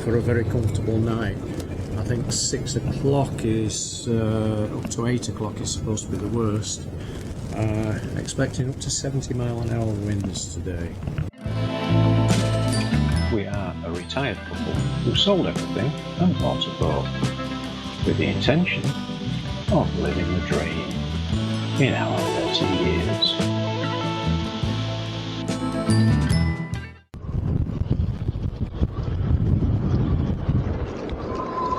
for a very comfortable night. I think 6 o'clock is, up to 8 o'clock is supposed to be the worst. Expecting up to 70-mile-an-hour winds today. We are a retired couple who sold everything and bought a boat, with the intention of living the dream in our better years.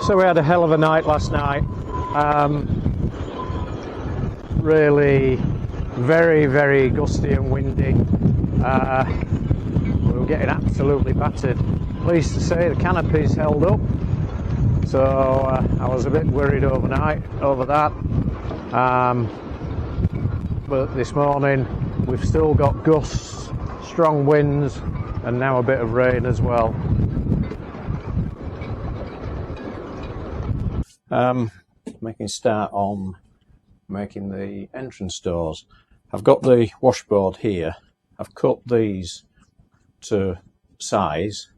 So we had a hell of a night last night. Really very, very gusty and windy. We were getting absolutely battered. Pleased to say the canopies held up, so I was a bit worried overnight over that. But this morning we've still got gusts, strong winds, and now a bit of rain as well. Making start on making the entrance doors. I've got the washboard here. I've cut these to size,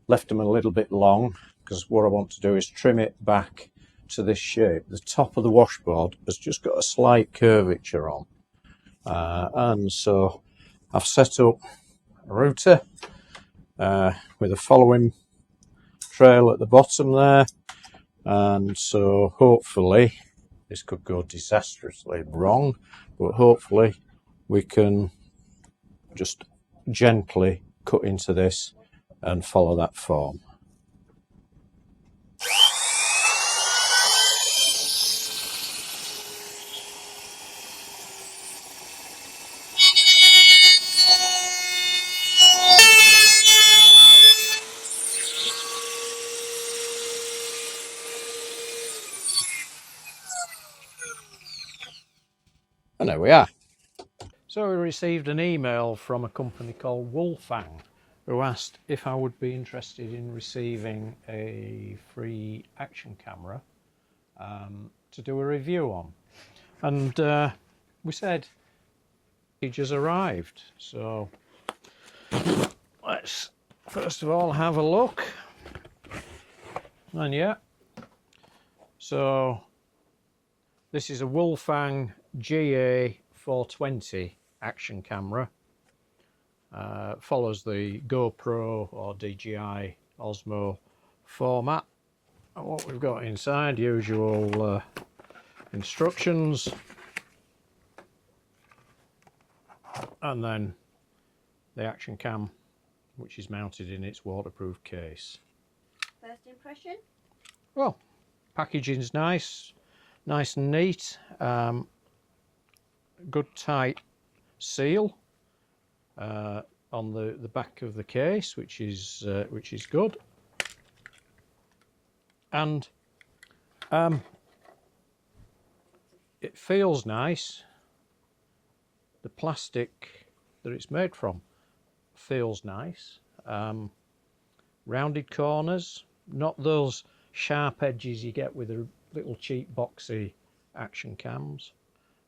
left them a little bit long because what I want to do is trim it back to this shape. The top of the washboard has just got a slight curvature on, and so I've set up a router with a following trail at the bottom there, and so hopefully this could go disastrously wrong, but hopefully we can just gently cut into this and follow that form. And there we are. So we received an email from a company called Wolfang, who asked if I would be interested in receiving a free action camera to do a review on. And we said it just arrived. So let's first of all have a look. And yeah, so this is a Wolfang Ga420 action camera. Follows the GoPro or DJI Osmo format. And what we've got inside, usual instructions, and then the action cam, which is mounted in its waterproof case. First impression? Well, packaging's nice and neat. Good tight seal on the back of the case, which is good, and it feels nice. The plastic that it's made from feels nice. Rounded corners, not those sharp edges you get with the little cheap boxy action cams,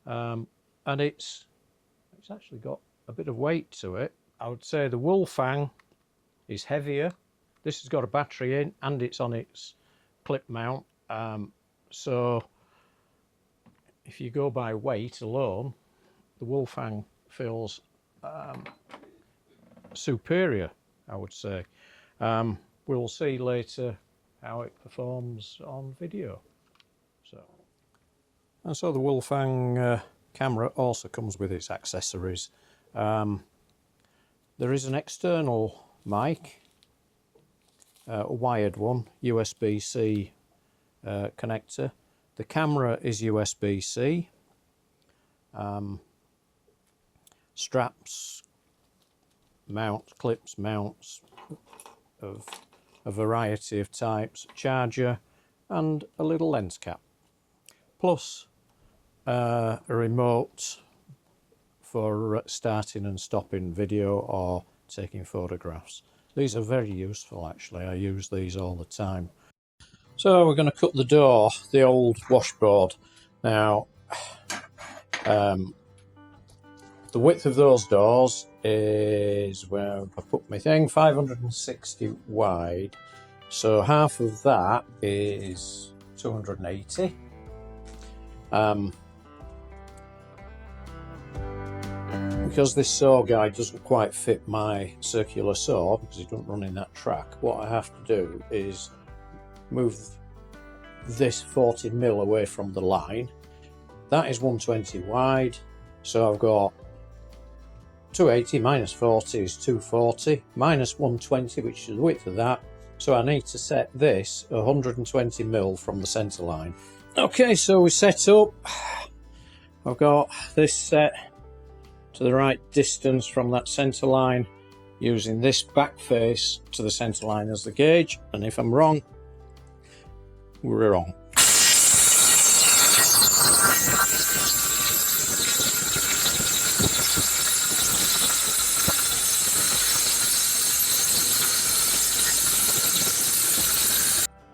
and it's actually got a bit of weight to it. I would say the Wolfang is heavier. This has got a battery in and it's on its clip mount, so if you go by weight alone, the Wolfang feels superior, I would say. We'll see later how it performs on video. And so the Wolfang camera also comes with its accessories. There is an external mic, a wired one, USB-C connector. The camera is USB-C. Straps, clips, mounts of a variety of types, charger, and a little lens cap. Plus a remote for starting and stopping video or taking photographs. These are very useful actually, I use these all the time. So we're going to cut the door, the old washboard. Now the width of those doors is, where I put my thing, 560 wide So half of that is 280. Because this saw guide doesn't quite fit my circular saw, because it doesn't run in that track, what I have to do is move this 40mm away from the line. That is 120 wide, so I've got 280 minus 40 is 240, minus 120, which is the width of that. So I need to set this 120mm from the centre line. Okay, so we set up. I've got this set to the right distance from that centre line, using this back face to the centre line as the gauge, and if I'm wrong, we're wrong.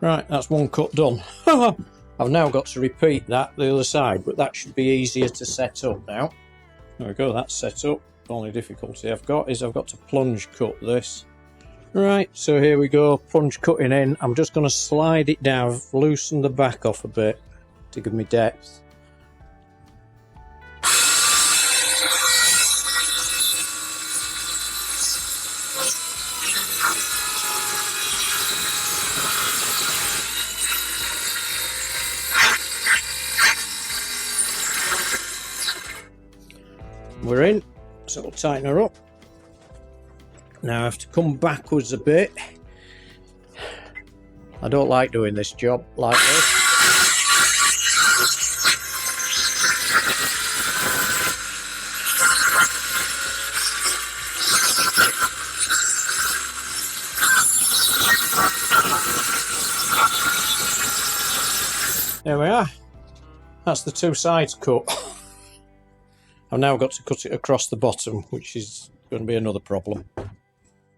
Right, that's one cut done. I've now got to repeat that the other side, but that should be easier to set up now. There we go, that's set up. The only difficulty I've got is I've got to plunge cut this. Right, so here we go, plunge cutting in. I'm just going to slide it down, loosen the back off a bit to give me depth. We're in, so we'll tighten her up. Now I have to come backwards a bit. I don't like doing this job like this. There we are. That's the two sides cut. I've now got to cut it across the bottom, which is going to be another problem.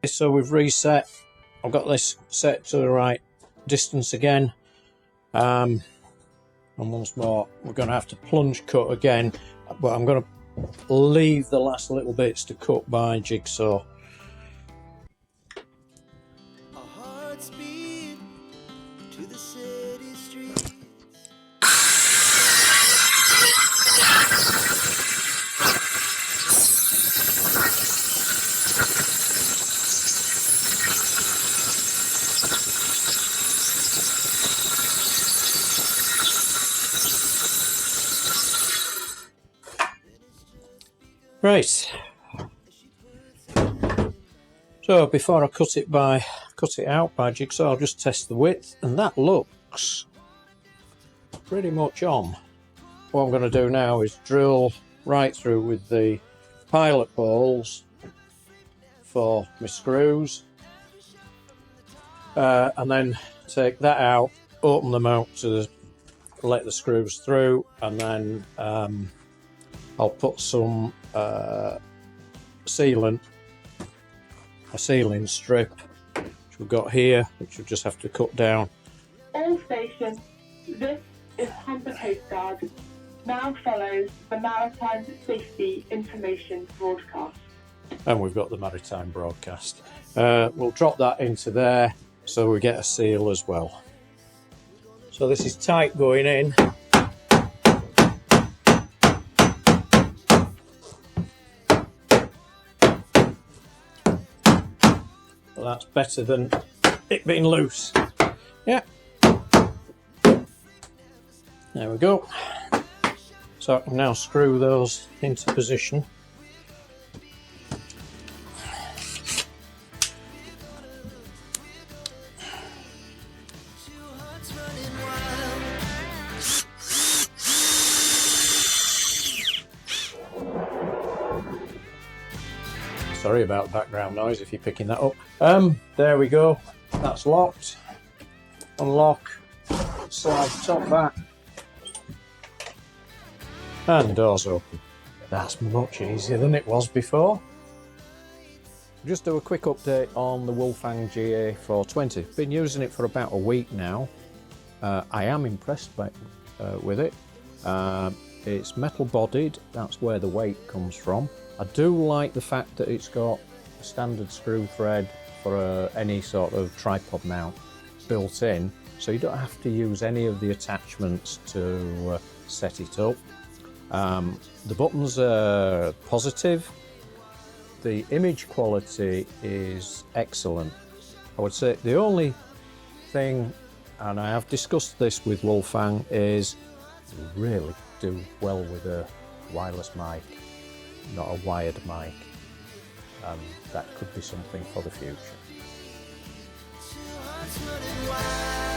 So we've reset. I've got this set to the right distance again. And once more, we're going to have to plunge cut again, but I'm going to leave the last little bits to cut by jigsaw. Our hearts beat to the city streets. Right. So before I cut it out by jigsaw, I'll just test the width, and that looks pretty much on. What I'm going to do now is drill right through with the pilot holes for my screws, and then take that out, open them out to let the screws through, and then I'll put some sealant, a sealing strip, which we've got here, which we just have to cut down. All stations, this is Humber Coast Guard. Now follows the Maritime Safety Information broadcast. And we've got the maritime broadcast. We'll drop that into there so we get a seal as well. So this is tight going in. Well, that's better than it being loose. Yeah. There we go. So I can now screw those into position. Sorry about background noise if you're picking that up. There we go. That's locked. Unlock. Slide the top back. And the door's open. That's much easier than it was before. Just do a quick update on the Wolfang Ga420. Been using it for about a week now. I am impressed with it. It's metal bodied, that's where the weight comes from. I do like the fact that it's got a standard screw thread for any sort of tripod mount. built in, so you don't have to use any of the attachments to set it up. The buttons are positive. The image quality is excellent. I would say the only thing, and I have discussed this with Wolfang, is you really do well with a wireless mic, not a wired mic, and that could be something for the future. Two hearts running wild.